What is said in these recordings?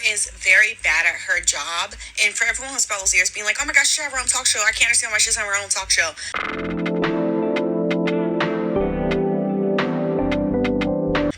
is very bad at her job. And for everyone who's follows years being like, oh my gosh, she should have her own talk show. I can't understand why she doesn't have her own talk show.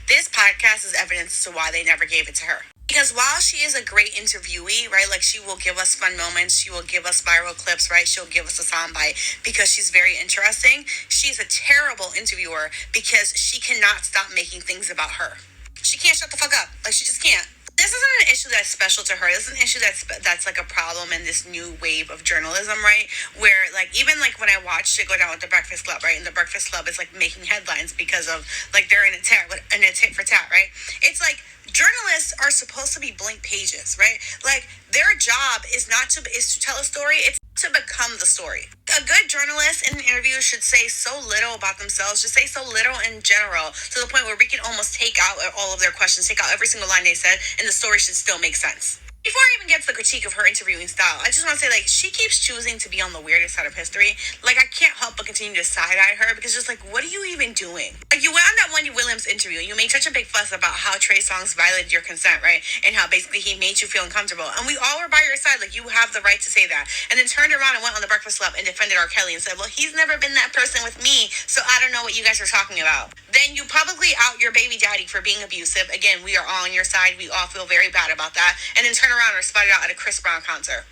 This podcast is evidence to why they never gave it to her. Because while she is a great interviewee, right, like she will give us fun moments, she will give us viral clips, right, she'll give us a soundbite because she's very interesting. She's a terrible interviewer because she cannot stop making things about her. She can't shut the fuck up. Like, she just can't. This isn't an issue that's special to her. This is an issue that's like a problem in this new wave of journalism, right? Where, like, even like when I watched it go down with the Breakfast Club, right? And the Breakfast Club is like making headlines because of like they're in a tit for tat, right? It's like journalists are supposed to be blank pages, right? Like, their job is to tell a story. It's to become the story. A good journalist in an interview should say so little about themselves, just say so little in general, to the point where we can almost take out all of their questions, take out every single line they said, and the story should still make sense. Before I even get to the critique of her interviewing style, I just want to say, like, she keeps choosing to be on the weirdest side of history. Like, I can't help but continue to side-eye her because just, like, what are you even doing? Like, you went on that Wendy Williams interview and you made such a big fuss about how Trey Songz violated your consent, right? And how basically he made you feel uncomfortable. And we all were by your side, like, you have the right to say that. And then turned around and went on the Breakfast Club and defended R. Kelly and said, well, he's never been that person with me, so I don't know what you guys are talking about. Then you publicly out your baby daddy for being abusive. Again, we are all on your side. We all feel very bad about that. And then turn around and spot it out at a Chris Brown concert.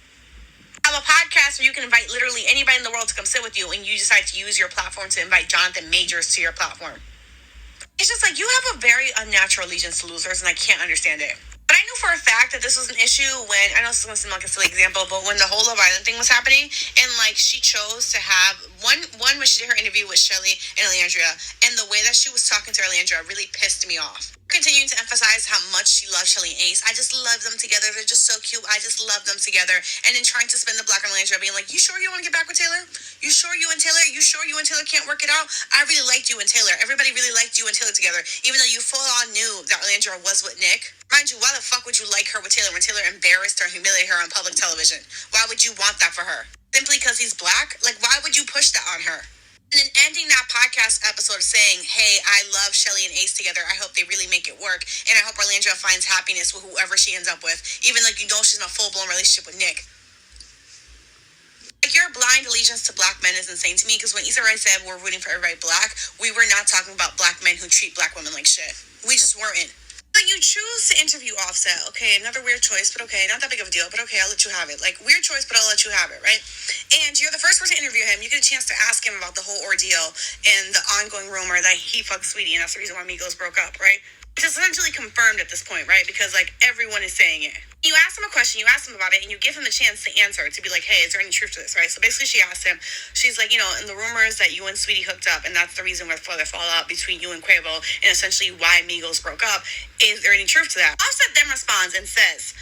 Have a podcast where you can invite literally anybody in the world to come sit with you, and you decide to use your platform to invite Jonathan Majors to your platform. It's just like, you have a very unnatural allegiance to losers, and I can't understand it. But I knew for a fact that this was an issue when, I know this is going to seem like a silly example, but when the whole Love Island thing was happening, and like she chose to have, one when she did her interview with Shelly and Alexandria, and the way that she was talking to Alexandria really pissed me off. Continuing to emphasize how much she loves Shelly and Ace. I just love them together. They're just so cute. I just love them together. And then trying to spin the block on Alexandria, being like, you sure you want to get back with Taylor? You sure you and Taylor? You sure you and Taylor can't work it out? I really liked you and Taylor. Everybody really liked you and Taylor together, even though you full on knew that Alexandria was with Nick. Mind you, why the fuck would you like her with Taylor when Taylor embarrassed her and humiliated her on public television? Why would you want that for her? Simply because he's black? Like, why would you push that on her? And then ending that podcast episode saying, hey, I love Shelly and Ace together. I hope they really make it work. And I hope Orlandria finds happiness with whoever she ends up with. Even like, you know, she's in a full-blown relationship with Nick. Like, your blind allegiance to black men is insane to me, because when Issa Rae said we're rooting for everybody black, we were not talking about black men who treat black women like shit. We just weren't. But you choose to interview Offset. Okay, another weird choice, but okay, not that big of a deal, but okay, I'll let you have it. Like, weird choice, but I'll let you have it, right? And you're the first person to interview him. You get a chance to ask him about the whole ordeal and the ongoing rumor that he fucked Sweetie, and that's the reason why Migos broke up, right? Which is essentially confirmed at this point, right? Because, like, everyone is saying it. You ask him a question, you ask him about it, and you give him a chance to answer, to be like, hey, is there any truth to this, right? So basically she asked him, she's like, you know, and the rumor is that you and Sweetie hooked up, and that's the reason for the fallout between you and Quavo, and essentially why Migos broke up. Is there any truth to that? Offset then responds and says,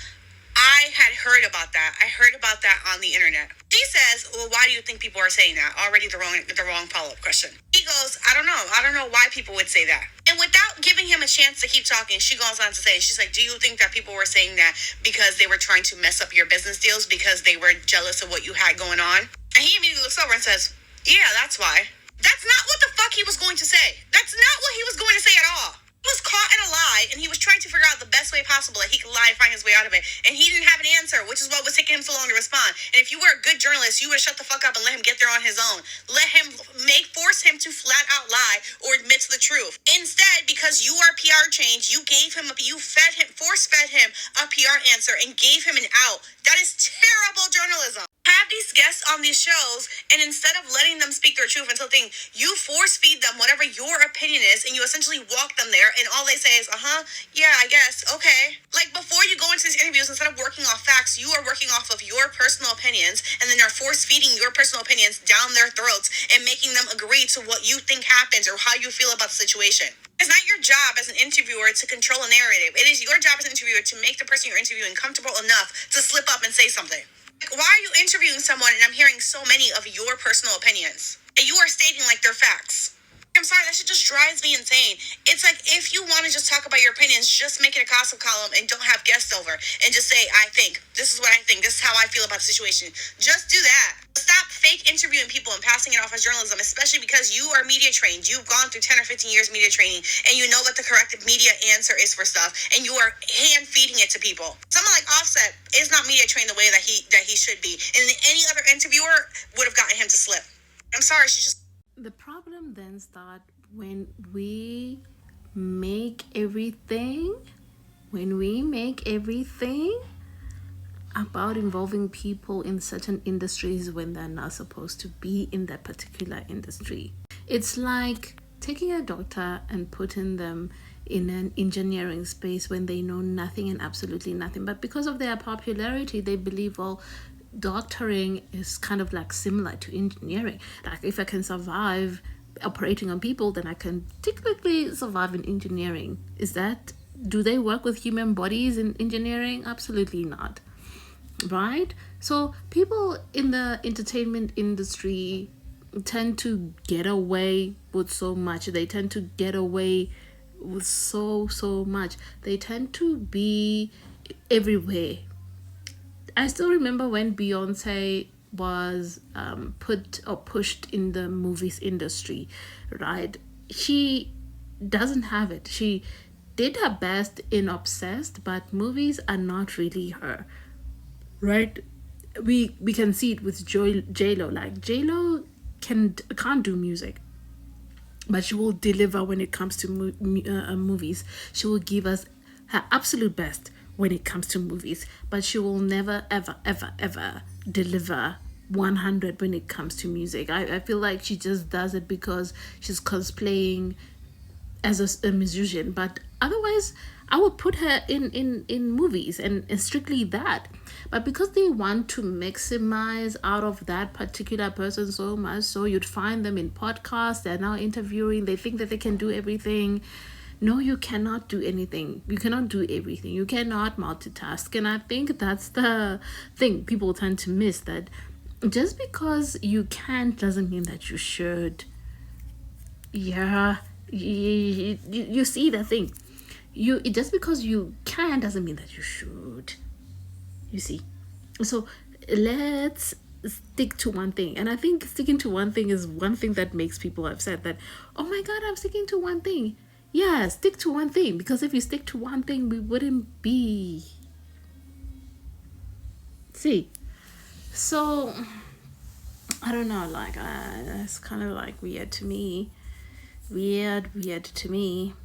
I had heard about that. I heard about that on the internet. She says, well, why do you think people are saying that? Already the wrong follow-up question. He goes, I don't know. I don't know why people would say that. And without giving him a chance to keep talking, she goes on to say, she's like, do you think that people were saying that because they were trying to mess up your business deals, because they were jealous of what you had going on? And he immediately looks over and says, yeah, that's why. That's not what the fuck he was going to say. That's not what he was going to say at all. He was caught in a lie, and he was trying to figure out the best way possible that he could lie and find his way out of it. And he didn't have an answer, which is what was taking him so long to respond. And if you were a good journalist, you would shut the fuck up and let him get there on his own. Let him force him to flat out lie or admit to the truth. Instead, because you are PR change, you force fed him a PR answer and gave him an out. That is terrible journalism. Have these guests on these shows, and instead of letting them speak their truth until thing, you force feed them whatever your opinion is, and you essentially walk them there, and all they say is, yeah, I guess, okay. Like, before you go into these interviews, instead of working off facts, you are working off of your personal opinions, and then are force feeding your personal opinions down their throats and making them agree to what you think happens or how you feel about the situation. It's not your job as an interviewer to control a narrative. It is your job as an interviewer to make the person you're interviewing comfortable enough to slip up and say something. Like, why are you interviewing someone and I'm hearing so many of your personal opinions that you are stating like they're facts? I'm sorry, that shit just drives me insane. It's like, if you want to just talk about your opinions, just make it a gossip column and don't have guests over and just say, I think, this is what I think, this is how I feel about the situation. Just do that. Stop fake interviewing people and passing it off as journalism, especially because you are media trained. You've gone through 10 or 15 years media training, and you know what the correct media answer is for stuff, and you are hand feeding it to people. Someone like Offset is not media trained the way that he should be, and any other interviewer would have gotten him to slip. I'm sorry, she just. The problem then starts when we make everything about involving people in certain industries when they're not supposed to be in that particular industry. It's like taking a doctor and putting them in an engineering space when they know nothing and absolutely nothing. But because of their popularity, they believe, well, doctoring is kind of like similar to engineering. Like if I can survive operating on people, then I can technically survive in engineering. Do they work with human bodies in engineering? Absolutely not. Right? So people in the entertainment industry tend to get away with so much. They tend to get away with so much. They tend to be everywhere. I still remember when Beyonce was put or pushed in the movies industry, right? She doesn't have it. She did her best in Obsessed, but movies are not really her, right? We can see it with J-Lo. Like J-Lo can't do music, but she will deliver when it comes to movies. She will give us her absolute best when it comes to movies, but she will never ever deliver 100 when it comes to music. I feel like she just does it because she's cosplaying as a musician, but otherwise I would put her in movies and strictly that. But because they want to maximize out of that particular person so much, so you'd find them in podcasts, they're now interviewing, they think that they can do everything. No, you cannot do anything. You cannot do everything. You cannot multitask. And I think that's the thing people tend to miss, that just because you can doesn't mean that you should. Yeah, you see the thing. Just because you can doesn't mean that you should. You see. So let's stick to one thing. And I think sticking to one thing is one thing that makes people upset, that, oh my God, I'm sticking to one thing. Yeah, stick to one thing, because if you stick to one thing, we wouldn't be. See, so I don't know, like it's kind of like weird to me. Weird to me.